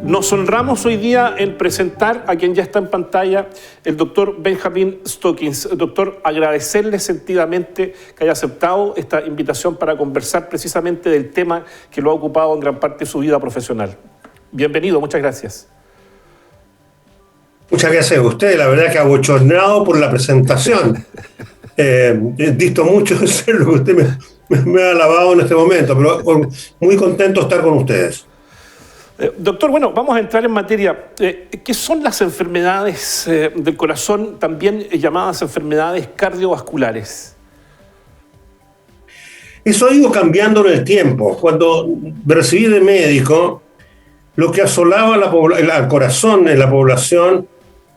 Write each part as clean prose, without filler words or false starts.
Nos honramos hoy día en presentar a quien ya está en pantalla, el doctor Benjamin Stokins. Doctor, agradecerle sentidamente que haya aceptado esta invitación para conversar precisamente del tema que lo ha ocupado en gran parte de su vida profesional. Bienvenido, muchas gracias. Muchas gracias a usted, la verdad que abochornado por la presentación. Disto mucho de ser lo que usted me ha alabado en este momento, pero muy contento de estar con ustedes. Doctor, bueno, vamos a entrar en materia. ¿Qué son las enfermedades del corazón, también llamadas enfermedades cardiovasculares? Eso ha ido cambiando en el tiempo. Cuando me recibí de médico, lo que asolaba al corazón en la población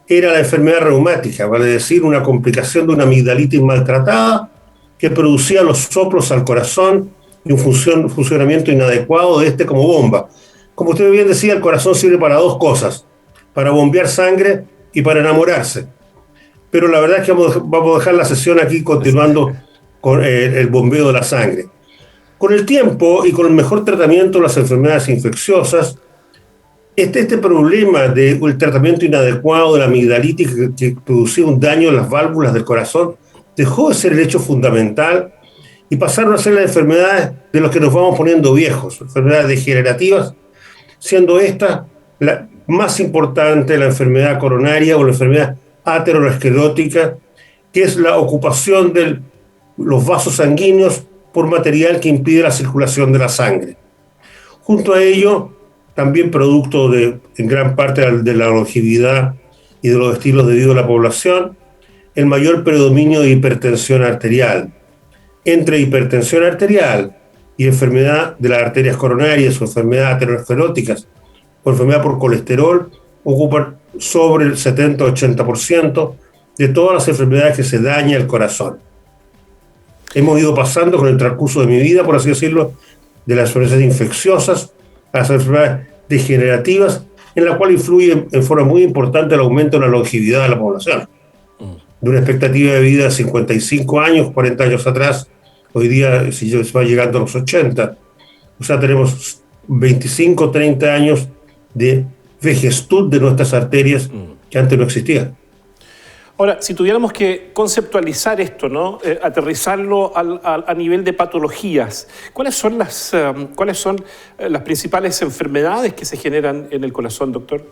era la enfermedad reumática, vale decir, una complicación de una amigdalitis maltratada que producía los soplos al corazón y un funcionamiento inadecuado de este como bomba. Como usted bien decía, el corazón sirve para dos cosas, para bombear sangre y para enamorarse. Pero la verdad es que vamos a dejar la sesión aquí continuando con el bombeo de la sangre. Con el tiempo y con el mejor tratamiento de las enfermedades infecciosas, este problema del tratamiento inadecuado de la amigdalitis que producía un daño en las válvulas del corazón dejó de ser el hecho fundamental y pasaron a ser las enfermedades de las que nos vamos poniendo viejos, enfermedades degenerativas, siendo esta la más importante, la enfermedad coronaria o la enfermedad aterosclerótica, que es la ocupación de los vasos sanguíneos por material que impide la circulación de la sangre. Junto a ello, también producto en gran parte de la longevidad y de los estilos de vida de la población, el mayor predominio de hipertensión arterial. Entre hipertensión arterial y enfermedad de las arterias coronarias o enfermedades ateroscleróticas o enfermedad por colesterol, ocupan sobre el 70-80% de todas las enfermedades que se daña el corazón. Hemos ido pasando con el transcurso de mi vida, por así decirlo, de las enfermedades infecciosas a las enfermedades degenerativas, en la cual influye en forma muy importante el aumento de la longevidad de la población. De una expectativa de vida de 55 años, 40 años atrás, hoy día se va llegando a los 80. O sea, tenemos 25, 30 años de vejestud de nuestras arterias que antes no existían. Ahora, si tuviéramos que conceptualizar esto, ¿no? Aterrizarlo a nivel de patologías, ¿cuáles son las principales enfermedades que se generan en el corazón, doctor?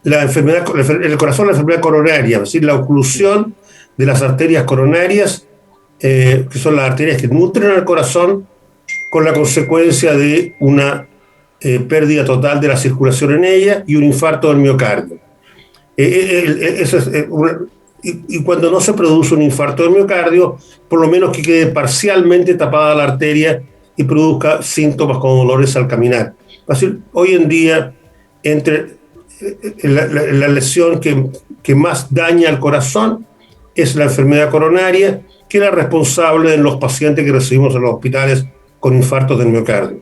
El corazón, la enfermedad coronaria, es decir, la oclusión de las arterias coronarias, que son las arterias que nutren al corazón, con la consecuencia de una pérdida total de la circulación en ella y un infarto del miocardio. Y cuando no se produce un infarto del miocardio, por lo menos que quede parcialmente tapada la arteria y produzca síntomas como dolores al caminar. Así, hoy en día, entre la lesión que más daña al corazón es la enfermedad coronaria, que es la responsable de los pacientes que recibimos en los hospitales con infartos del miocardio.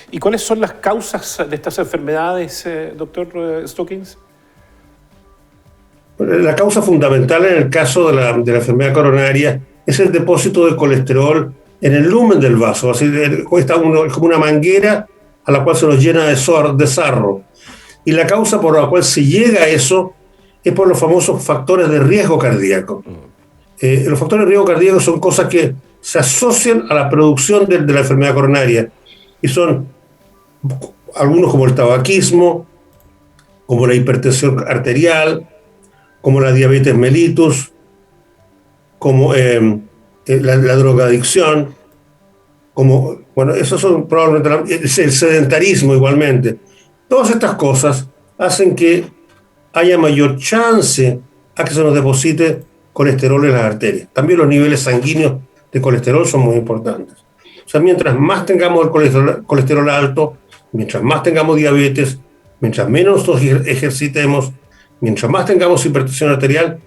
¿Y cuáles son las causas de estas enfermedades, doctor Stokins? La causa fundamental en el caso de la enfermedad coronaria es el depósito de colesterol en el lumen del vaso. Así es como una manguera a la cual se nos llena de sarro. Y la causa por la cual se llega a eso es por los famosos factores de riesgo cardíaco. Los factores de riesgo cardíaco son cosas que se asocian a la producción de la enfermedad coronaria. Y son algunos como el tabaquismo, como la hipertensión arterial, como la diabetes mellitus, como la drogadicción, esos son probablemente el sedentarismo igualmente. Todas estas cosas hacen que haya mayor chance a que se nos deposite colesterol en las arterias. También los niveles sanguíneos de colesterol son muy importantes. O sea, mientras más tengamos el colesterol alto, mientras más tengamos diabetes, mientras menos nos ejercitemos, mientras más tengamos hipertensión arterial,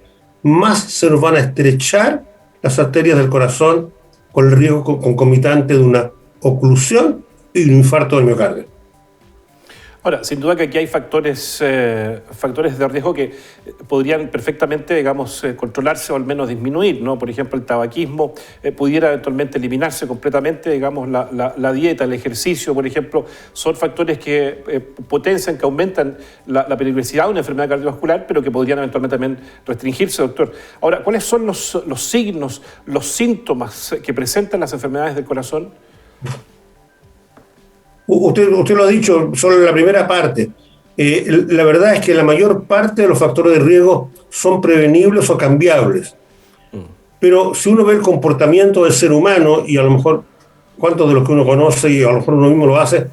más se nos van a estrechar las arterias del corazón con el riesgo concomitante de una oclusión y un infarto del miocardio. Ahora, sin duda que aquí hay factores de riesgo que podrían perfectamente, digamos, controlarse o al menos disminuir, ¿no? Por ejemplo, el tabaquismo pudiera eventualmente eliminarse completamente, digamos, la dieta, el ejercicio, por ejemplo, son factores que potencian, que aumentan la peligrosidad de una enfermedad cardiovascular, pero que podrían eventualmente también restringirse, doctor. Ahora, ¿cuáles son los signos, los síntomas que presentan las enfermedades del corazón? Usted lo ha dicho solo en la primera parte. La verdad es que la mayor parte de los factores de riesgo son prevenibles o cambiables. Pero si uno ve el comportamiento del ser humano, y a lo mejor cuántos de los que uno conoce y a lo mejor uno mismo lo hace,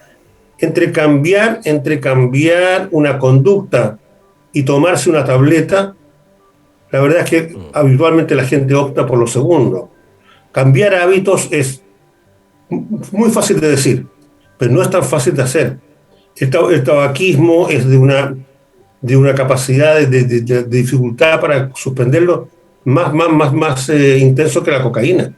entre cambiar una conducta y tomarse una tableta, la verdad es que habitualmente la gente opta por lo segundo. Cambiar hábitos es muy fácil de decir, pero no es tan fácil de hacer. El tabaquismo es de una capacidad de dificultad para suspenderlo más intenso que la cocaína.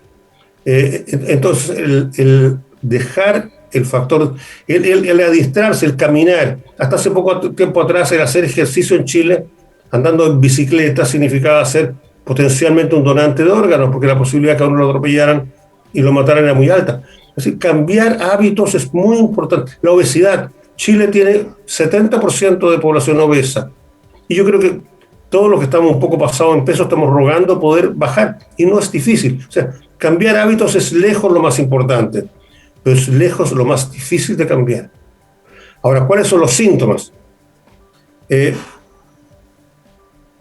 Entonces, el dejar el factor, el adiestrarse, el caminar, hasta hace poco tiempo atrás el hacer ejercicio en Chile, andando en bicicleta, significaba ser potencialmente un donante de órganos, porque la posibilidad de que a uno lo atropellaran y lo mataran era muy alta. Es decir, cambiar hábitos es muy importante. La obesidad. Chile tiene 70% de población obesa. Y yo creo que todos los que estamos un poco pasados en peso estamos rogando poder bajar. Y no es difícil. O sea, cambiar hábitos es lejos lo más importante, pero es lejos lo más difícil de cambiar. Ahora, ¿cuáles son los síntomas?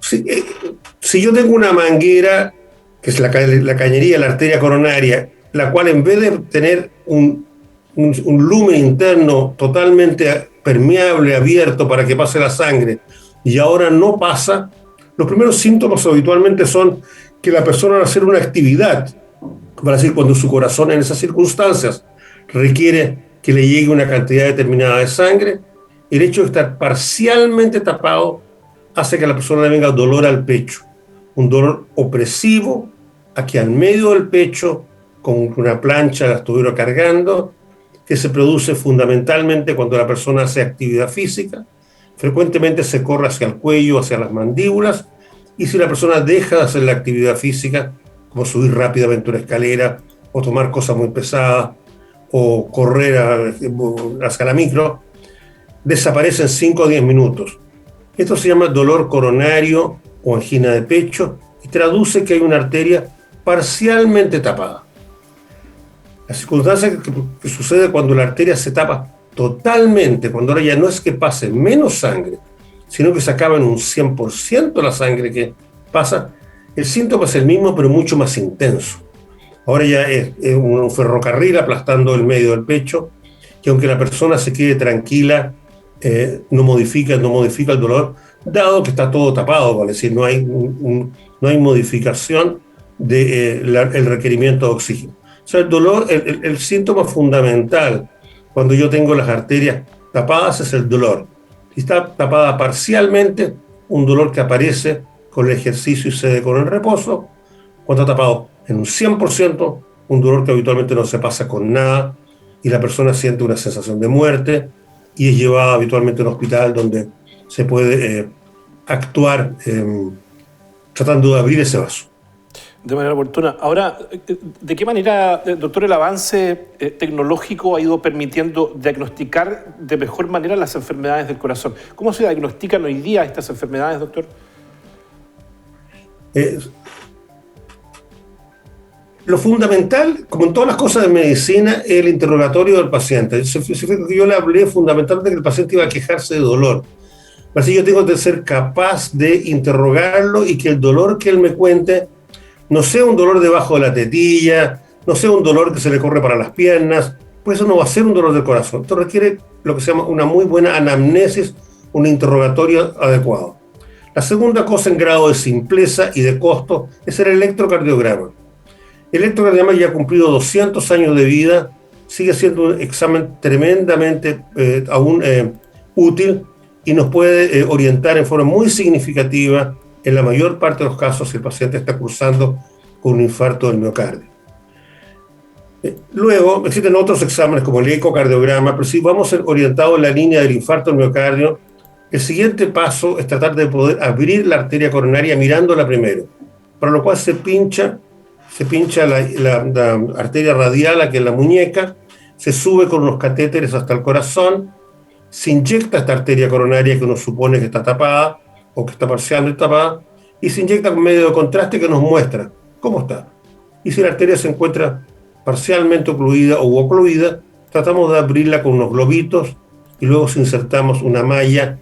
Si yo tengo una manguera, que es la cañería, la arteria coronaria, la cual en vez de tener un lumen interno totalmente permeable, abierto para que pase la sangre, y ahora no pasa, los primeros síntomas habitualmente son que la persona al hacer una actividad, para decir, cuando su corazón en esas circunstancias requiere que le llegue una cantidad determinada de sangre, el hecho de estar parcialmente tapado hace que la persona le venga dolor al pecho, un dolor opresivo, aquí al medio del pecho, con una plancha la estuviera cargando, que se produce fundamentalmente cuando la persona hace actividad física. Frecuentemente se corre hacia el cuello, hacia las mandíbulas, y si la persona deja de hacer la actividad física, como subir rápidamente una escalera, o tomar cosas muy pesadas, o correr hacia la micro, desaparece en 5 o 10 minutos. Esto se llama dolor coronario o angina de pecho, y traduce que hay una arteria parcialmente tapada. La circunstancia que sucede cuando la arteria se tapa totalmente, cuando ahora ya no es que pase menos sangre, sino que se acaba en un 100% la sangre que pasa, el síntoma es el mismo, pero mucho más intenso. Ahora ya es un ferrocarril aplastando el medio del pecho, que aunque la persona se quede tranquila, no modifica el dolor, dado que está todo tapado, ¿vale? Es decir, no hay modificación del requerimiento de oxígeno. O sea, el dolor, el síntoma fundamental cuando yo tengo las arterias tapadas es el dolor. Si está tapada parcialmente, un dolor que aparece con el ejercicio y cede con el reposo. Cuando está tapado en un 100%, un dolor que habitualmente no se pasa con nada y la persona siente una sensación de muerte y es llevada habitualmente a un hospital donde se puede actuar tratando de abrir ese vaso. De manera oportuna. Ahora, ¿de qué manera, doctor, el avance tecnológico ha ido permitiendo diagnosticar de mejor manera las enfermedades del corazón? ¿Cómo se diagnostican hoy día estas enfermedades, doctor? Lo fundamental, como en todas las cosas de medicina, es el interrogatorio del paciente. Yo le hablé fundamentalmente que el paciente iba a quejarse de dolor. Así yo tengo que ser capaz de interrogarlo y que el dolor que él me cuente no sea un dolor debajo de la tetilla, no sea un dolor que se le corre para las piernas, pues eso no va a ser un dolor del corazón. Esto requiere lo que se llama una muy buena anamnesis, un interrogatorio adecuado. La segunda cosa en grado de simpleza y de costo es el electrocardiograma. El electrocardiograma ya ha cumplido 200 años de vida, sigue siendo un examen tremendamente aún útil y nos puede orientar en forma muy significativa en la mayor parte de los casos si el paciente está cursando con un infarto del miocardio. Luego, existen otros exámenes como el ecocardiograma, pero si vamos orientados en la línea del infarto del miocardio, el siguiente paso es tratar de poder abrir la arteria coronaria mirándola primero, para lo cual se pincha la arteria radial, aquí en la muñeca, se sube con unos catéteres hasta el corazón, se inyecta esta arteria coronaria que uno supone que está tapada o que está parcialmente tapada, y se inyecta con medio de contraste que nos muestra cómo está. Y si la arteria se encuentra parcialmente ocluida o ocluida, tratamos de abrirla con unos globitos y luego insertamos una malla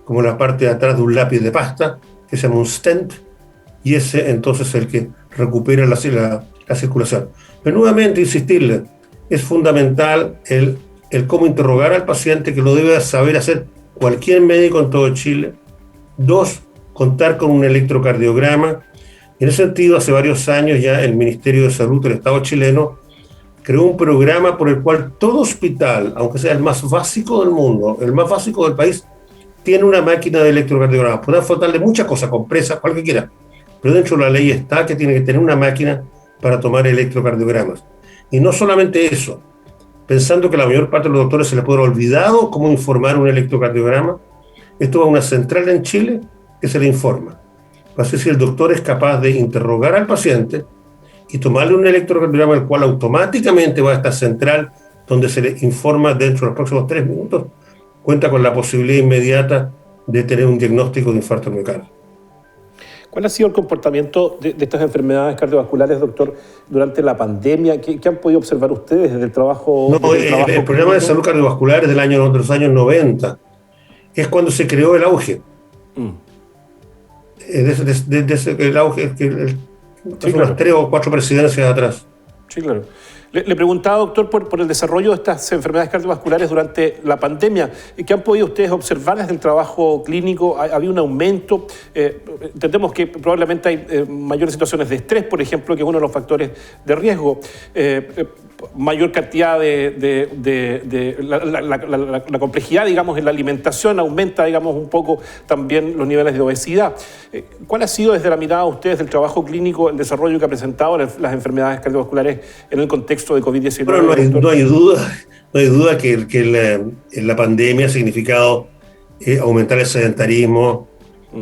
como la parte de atrás de un lápiz de pasta, que se llama un stent, y ese entonces es el que recupera la circulación. Pero nuevamente insistirle, es fundamental el cómo interrogar al paciente, que lo debe saber hacer cualquier médico en todo Chile. 2, contar con un electrocardiograma. En ese sentido, hace varios años ya el Ministerio de Salud del Estado chileno creó un programa por el cual todo hospital, aunque sea el más básico del mundo, el más básico del país, tiene una máquina de electrocardiograma. Puede faltarle muchas cosas, compresas, cualquiera, pero dentro de la ley está que tiene que tener una máquina para tomar electrocardiogramas. Y no solamente eso, pensando que la mayor parte de los doctores se les puede haber olvidado cómo informar un electrocardiograma, esto va a una central en Chile que se le informa. Va a ser si el doctor es capaz de interrogar al paciente y tomarle un electrocardiograma, el cual automáticamente va a esta central donde se le informa dentro de los próximos 3 minutos, cuenta con la posibilidad inmediata de tener un diagnóstico de infarto miocardio. ¿Cuál ha sido el comportamiento de estas enfermedades cardiovasculares, doctor, durante la pandemia? ¿Qué han podido observar ustedes desde el trabajo? El programa de salud cardiovascular es de los años 90. Es cuando se creó el auge. El auge, hace unas 3 o 4 presidencias atrás. Sí, claro. Le preguntaba, doctor, por el desarrollo de estas enfermedades cardiovasculares durante la pandemia. ¿Qué han podido ustedes observar desde el trabajo clínico? ¿Había un aumento? Entendemos que probablemente hay mayores situaciones de estrés, por ejemplo, que es uno de los factores de riesgo. Mayor cantidad la complejidad, digamos, en la alimentación aumenta, digamos, un poco también los niveles de obesidad. ¿Cuál ha sido desde la mirada de ustedes del trabajo clínico el desarrollo que ha presentado las enfermedades cardiovasculares en el contexto de COVID-19? Bueno, no hay duda que la pandemia ha significado aumentar el sedentarismo,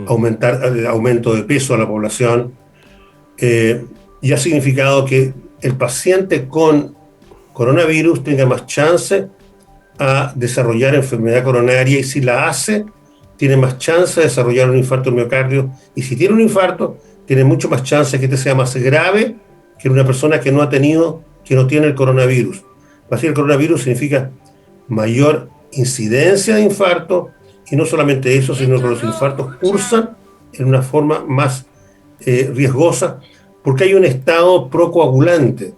aumentar el aumento de peso a la población, y ha significado que el paciente con coronavirus tenga más chance a desarrollar enfermedad coronaria, y si la hace, tiene más chance de desarrollar un infarto del miocardio, y si tiene un infarto, tiene mucho más chance de que este sea más grave que una persona que no tiene el coronavirus. Así, el coronavirus significa mayor incidencia de infarto, y no solamente eso, sino que los infartos cursan en una forma más riesgosa, porque hay un estado procoagulante.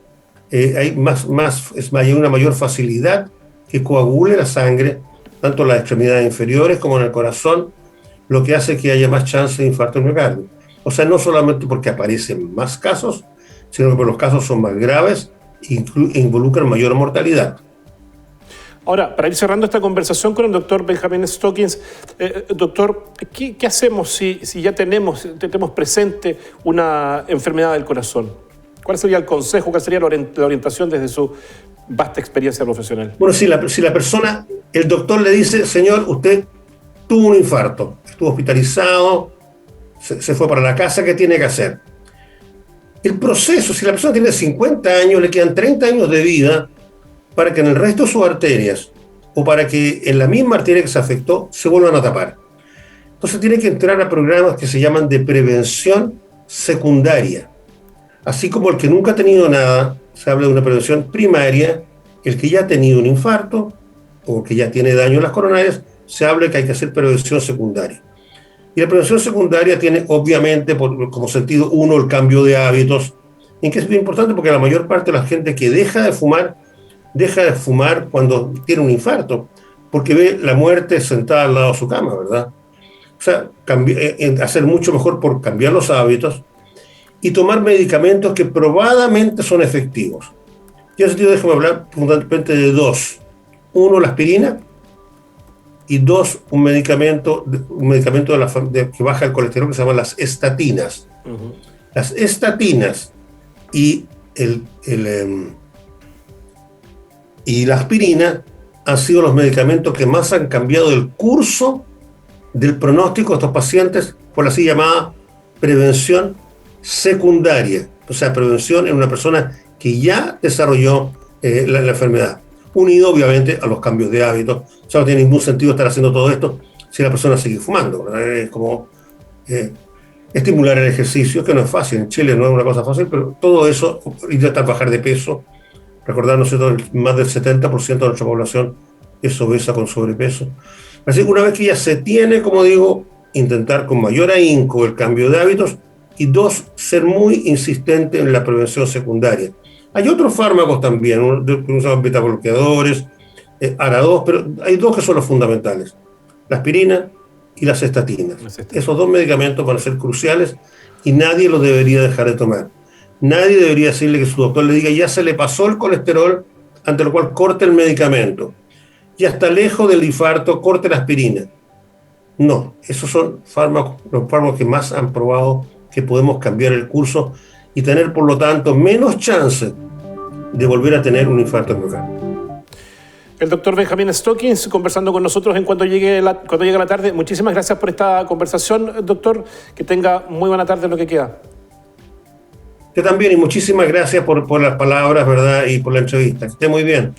Hay una mayor facilidad que coagule la sangre, tanto en las extremidades inferiores como en el corazón, lo que hace que haya más chance de infarto del miocardio. O sea, no solamente porque aparecen más casos, sino que los casos son más graves e involucran mayor mortalidad. Ahora, para ir cerrando esta conversación con el doctor Benjamin Stokins, doctor, ¿qué hacemos si ya tenemos presente una enfermedad del corazón? ¿Cuál sería el consejo, cuál sería la orientación desde su vasta experiencia profesional? Bueno, si la persona, el doctor le dice, señor, usted tuvo un infarto, estuvo hospitalizado, se fue para la casa, ¿qué tiene que hacer? El proceso, si la persona tiene 50 años, le quedan 30 años de vida para que en el resto de sus arterias, o para que en la misma arteria que se afectó, se vuelvan a tapar. Entonces tiene que entrar a programas que se llaman de prevención secundaria. Así como el que nunca ha tenido nada, se habla de una prevención primaria. El que ya ha tenido un infarto o que ya tiene daño en las coronarias, se habla que hay que hacer prevención secundaria. Y la prevención secundaria tiene, obviamente, como sentido uno, el cambio de hábitos, en que es muy importante porque la mayor parte de la gente que deja de fumar cuando tiene un infarto, porque ve la muerte sentada al lado de su cama, ¿verdad? O sea, hacer mucho mejor por cambiar los hábitos y tomar medicamentos que probadamente son efectivos. Y en ese sentido, déjame hablar fundamentalmente de 2. 1, la aspirina, y 2, un medicamento que baja el colesterol que se llama las estatinas. Las estatinas y y la aspirina han sido los medicamentos que más han cambiado el curso del pronóstico de estos pacientes por la así llamada prevención secundaria, o sea, prevención en una persona que ya desarrolló la enfermedad, unido obviamente a los cambios de hábitos. O sea, no tiene ningún sentido estar haciendo todo esto si la persona sigue fumando, ¿verdad? Es como estimular el ejercicio, que no es fácil, en Chile no es una cosa fácil, pero todo eso, intentar bajar de peso, recordar, ¿no es cierto?, más del 70% de nuestra población es obesa con sobrepeso. Así que una vez que ya se tiene, como digo, intentar con mayor ahínco el cambio de hábitos, y dos, ser muy insistente en la prevención secundaria. Hay otros fármacos también, unos beta bloqueadores, ARA2, pero hay dos que son los fundamentales: la aspirina y las estatinas. Esos dos medicamentos van a ser cruciales y nadie los debería dejar de tomar. Nadie debería decirle que su doctor le diga ya se le pasó el colesterol, ante lo cual corte el medicamento. Ya está lejos del infarto, corte la aspirina. No, esos son fármacos, los fármacos que más han probado que podemos cambiar el curso y tener, por lo tanto, menos chance de volver a tener un infarto miocardio. El doctor Benjamín Stokins conversando con nosotros en cuando llegue la tarde. Muchísimas gracias por esta conversación, doctor. Que tenga muy buena tarde en lo que queda. Usted también, y muchísimas gracias por las palabras, ¿verdad? Y por la entrevista. Que esté muy bien.